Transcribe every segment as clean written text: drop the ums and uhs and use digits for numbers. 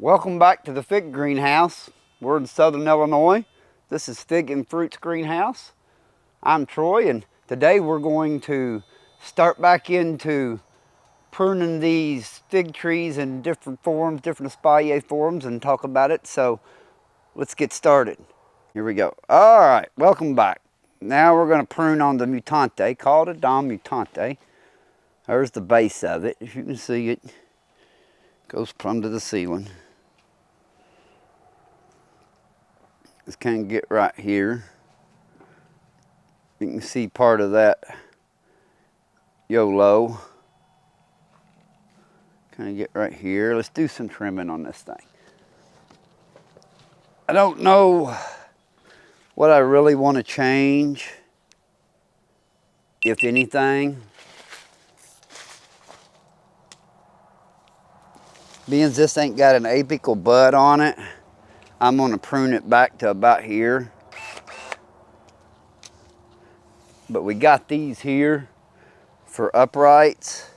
Welcome back to the fig greenhouse. We're in Southern Illinois. This is Fig and Fruits Greenhouse. I'm Troy, and today we're going to start back into pruning these fig trees in different forms, different espalier forms, and talk about it. So let's get started. Here we go. All right, welcome back. Now we're going to prune on the mutante, called Cordon mutante. There's the base of it. If you can see it, goes plumb to the ceiling. Just kind of get right here. You can see part of that YOLO. Kind of get right here. Let's do some trimming on this thing. I don't know what I really want to change, if anything. Being this ain't got an apical bud on it, I'm going to prune it back to about here. But we got these here for uprights.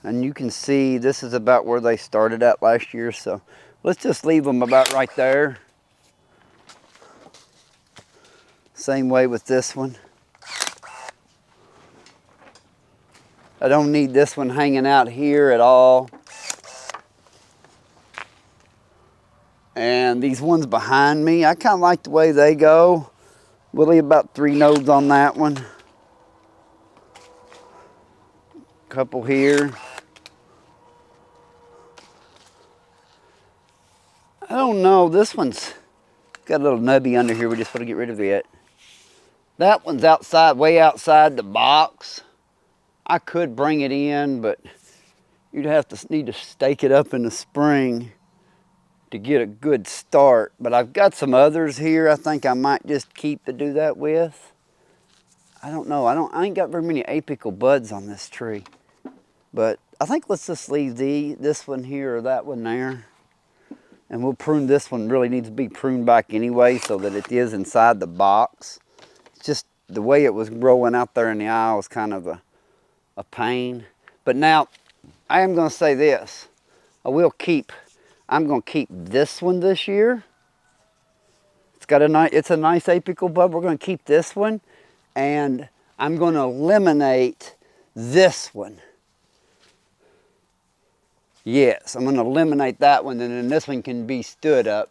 And you can see this is about where they started at last year. So let's just leave them about right there. Same way with this one. I don't need this one hanging out here at all. And these ones behind me, I kind of like the way they go. Really about 3 nodes on that one. Couple here. I don't know, this one's got a little nubby under here. We just want to get rid of it. That one's outside, way outside the box. I could bring it in, but you'd have to need to stake it up in the spring to get a good start. But I've got some others here I think I might just keep to do that with. I don't know. I ain't got very many apical buds on this tree. But I think let's just leave this one here or that one there. And we'll prune this one. Really needs to be pruned back anyway so that it is inside the box. It's just the way it was growing out there in the aisle was kind of a pain. But now I am going to say this. I'm going to keep this one this year. It's a nice apical bud. We're going to keep this one. And I'm going to eliminate this one. Yes, I'm going to eliminate that one, and then this one can be stood up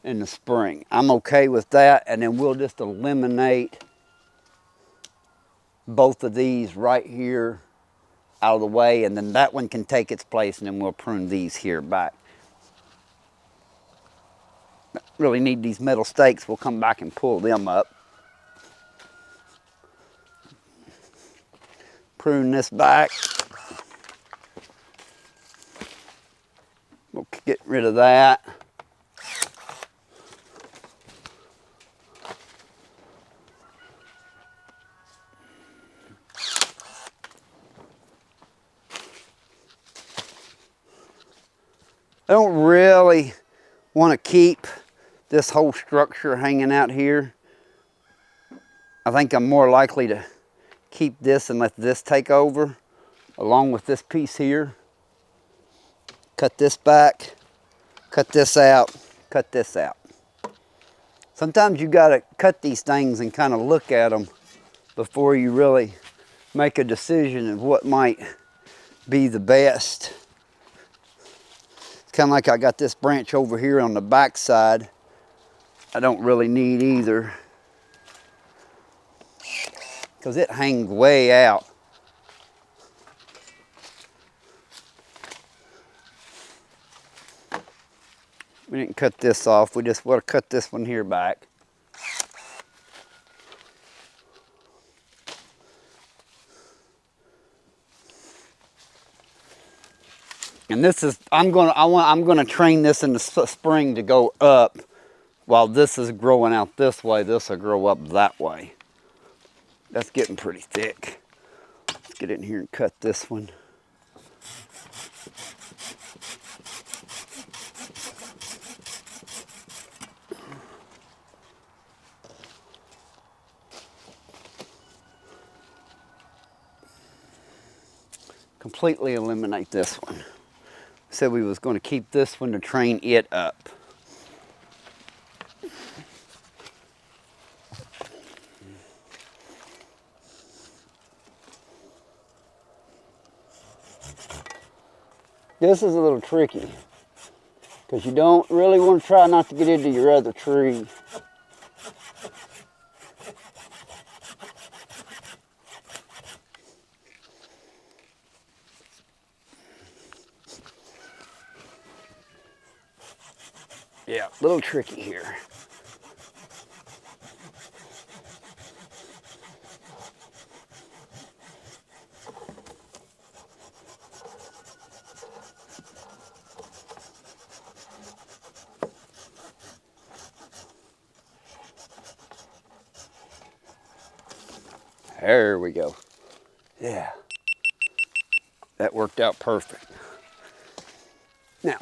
in the spring. I'm okay with that, and then we'll just eliminate both of these right here out of the way, and then that one can take its place, and then we'll prune these here back. Really need these metal stakes. We'll come back and pull them up. Prune this back. We'll get rid of that. I don't really want to keep this whole structure hanging out here. I think I'm more likely to keep this and let this take over along with this piece here. Cut this back, cut this out, cut this out. Sometimes you gotta cut these things and kind of look at them before you really make a decision of what might be the best. It's kind of like I got this branch over here on the back side. I don't really need either because it hangs way out. We didn't cut this off. We just want to cut this one here back. And this is, I'm gonna train this in the spring to go up while this is growing out this way. This will grow up that way. That's getting pretty thick. Let's get in here and cut this one. Completely eliminate this one. Said we was going to keep this one to train it up. This is a little tricky because you don't really want to try not to get into your other tree. Yeah, a little tricky here. There we go. Yeah, that worked out perfect. Now,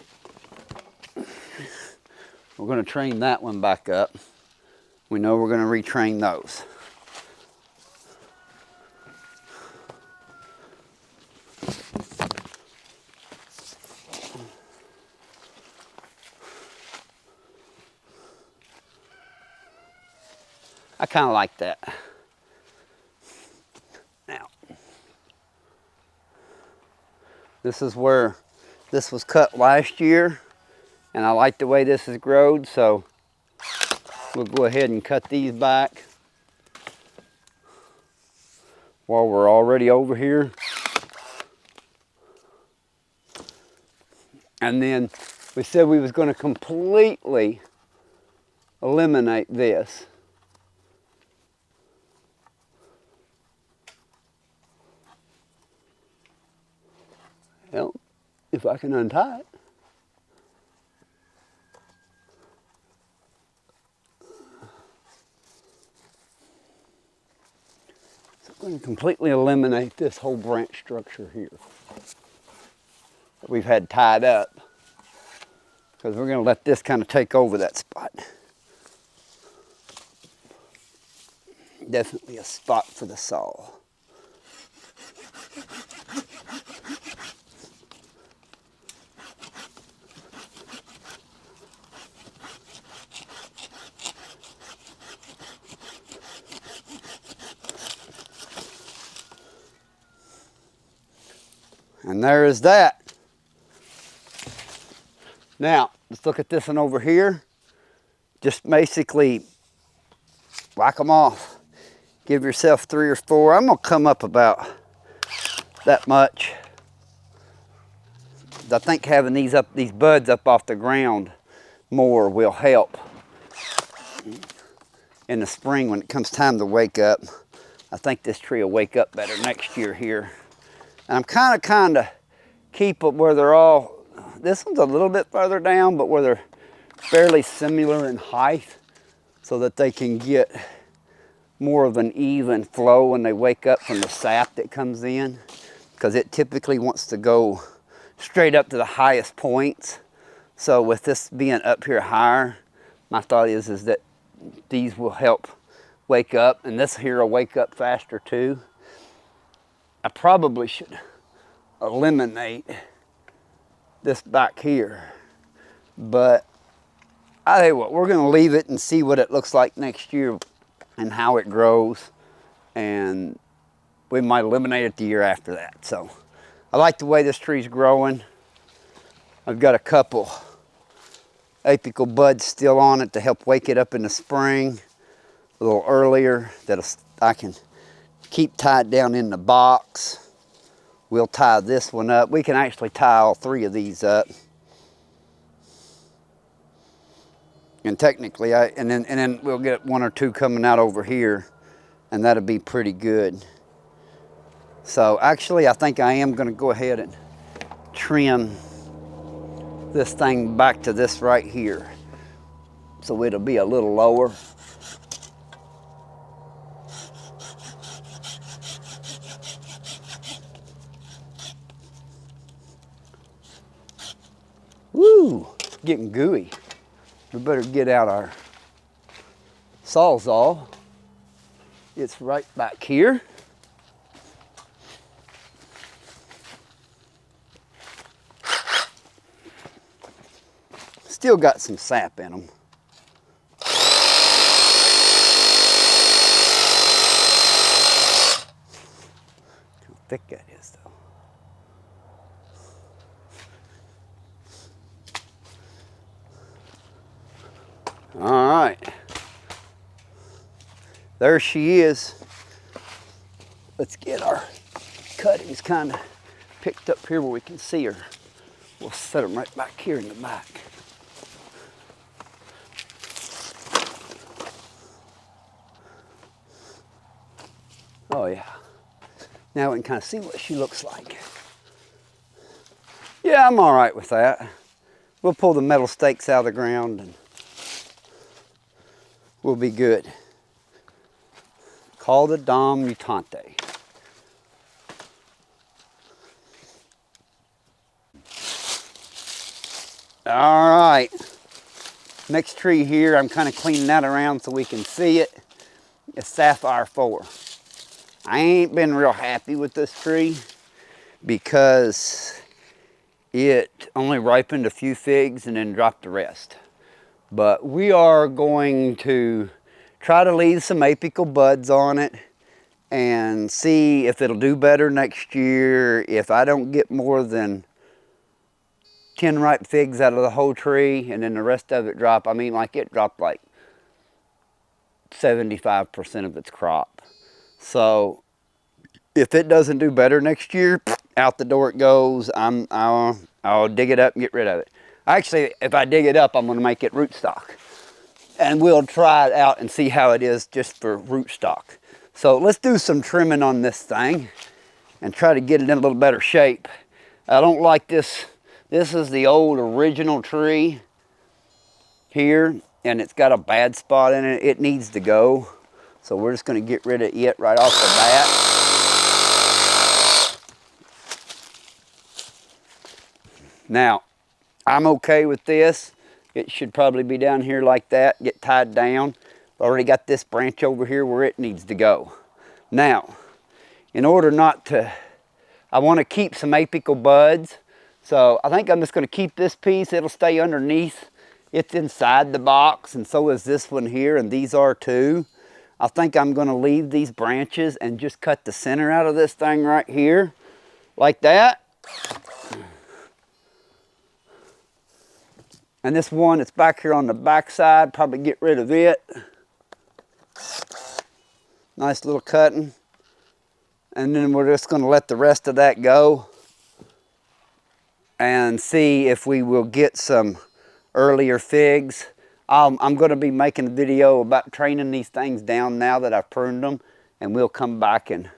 we're going to train that one back up. We know we're going to retrain those. I kind of like that. Now, this is where this was cut last year, and I like the way this has grown, so we'll go ahead and cut these back while we're already over here. And then we said we was going to completely eliminate this. Well, if I can untie it. So I'm going to completely eliminate this whole branch structure here that we've had tied up, because we're going to let this kind of take over that spot. Definitely a spot for the saw. And there is that. Now, let's look at this one over here. Just basically whack them off. Give yourself 3 or 4. I'm gonna come up about that much. I think having these buds up off the ground more will help in the spring when it comes time to wake up. I think this tree will wake up better next year here. And I'm kind of keep it where they're all, this one's a little bit further down, but where they're fairly similar in height so that they can get more of an even flow when they wake up from the sap that comes in, because it typically wants to go straight up to the highest points. So with this being up here higher, my thought is that these will help wake up, and this here will wake up faster too. I probably should eliminate this back here, but I tell you what, we're going to leave it and see what it looks like next year and how it grows, and we might eliminate it the year after that. So I like the way this tree's growing. I've got a couple apical buds still on it to help wake it up in the spring a little earlier, that I can keep tied down in the box. We'll tie this one up. We can actually tie all 3 of these up. And technically, and then we'll get 1 or 2 coming out over here, and that'll be pretty good. So actually, I think I am going to go ahead and trim this thing back to this right here, so it'll be a little lower. Woo, getting gooey. We better get out our Sawzall. It's right back here. Still got some sap in them. How thick that is though. All right. There she is. Let's get our cuttings kind of picked up here where we can see her. We'll set them right back here in the back. Oh yeah. Now we can kind of see what she looks like. Yeah, I'm all right with that. We'll pull the metal stakes out of the ground and we'll be good. Cordon mutante. All right. Next tree here, I'm kind of cleaning that around so we can see it. It's sapphire 4. I ain't been real happy with this tree because it only ripened a few figs and then dropped the rest. But we are going to try to leave some apical buds on it and see if it'll do better next year. If I don't get more than 10 ripe figs out of the whole tree and then the rest of it drop, I mean, like it dropped like 75% of its crop. So if it doesn't do better next year, out the door it goes. I'll dig it up and get rid of it. Actually, if I dig it up, I'm going to make it rootstock. And we'll try it out and see how it is just for rootstock. So let's do some trimming on this thing and try to get it in a little better shape. I don't like this. This is the old original tree here, and it's got a bad spot in it. It needs to go. So we're just going to get rid of it right off the bat. Now, I'm okay with this. It should probably be down here like that, get tied down. Already got this branch over here where it needs to go. Now, in order not to, I want to keep some apical buds. So I think I'm just going to keep this piece. It'll stay underneath. It's inside the box, and so is this one here, and these are too. I think I'm going to leave these branches and just cut the center out of this thing right here, like that. And this one that's back here on the back side, probably get rid of it. Nice little cutting. And then we're just going to let the rest of that go and see if we will get some earlier figs. I'm going to be making a video about training these things down now that I've pruned them, and we'll come back and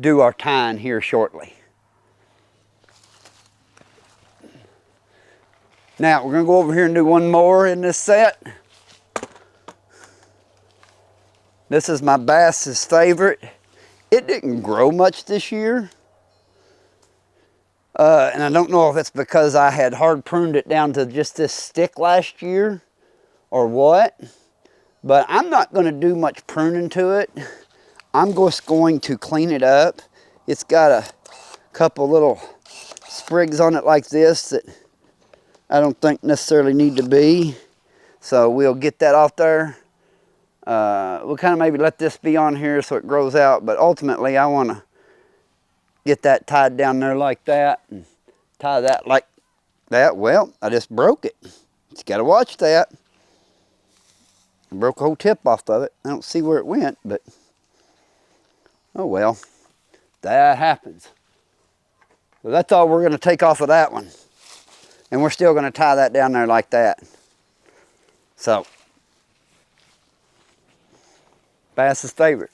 do our tying here shortly. Now we're going to go over here and do one more in this set. This is my bass's favorite. It didn't grow much this year. And I don't know if it's because I had hard pruned it down to just this stick last year or what. But I'm not going to do much pruning to it. I'm just going to clean it up. It's got a couple little sprigs on it like this that I don't think necessarily need to be. So we'll get that off there. We'll kind of maybe let this be on here so it grows out, but ultimately I want to get that tied down there like that and tie that like that. Well, I just broke it. You got to watch that. I broke a whole tip off of it. I don't see where it went, but oh well, that happens. So that's all we're going to take off of that one. And we're still going to tie that down there like that. So, bass's favorite.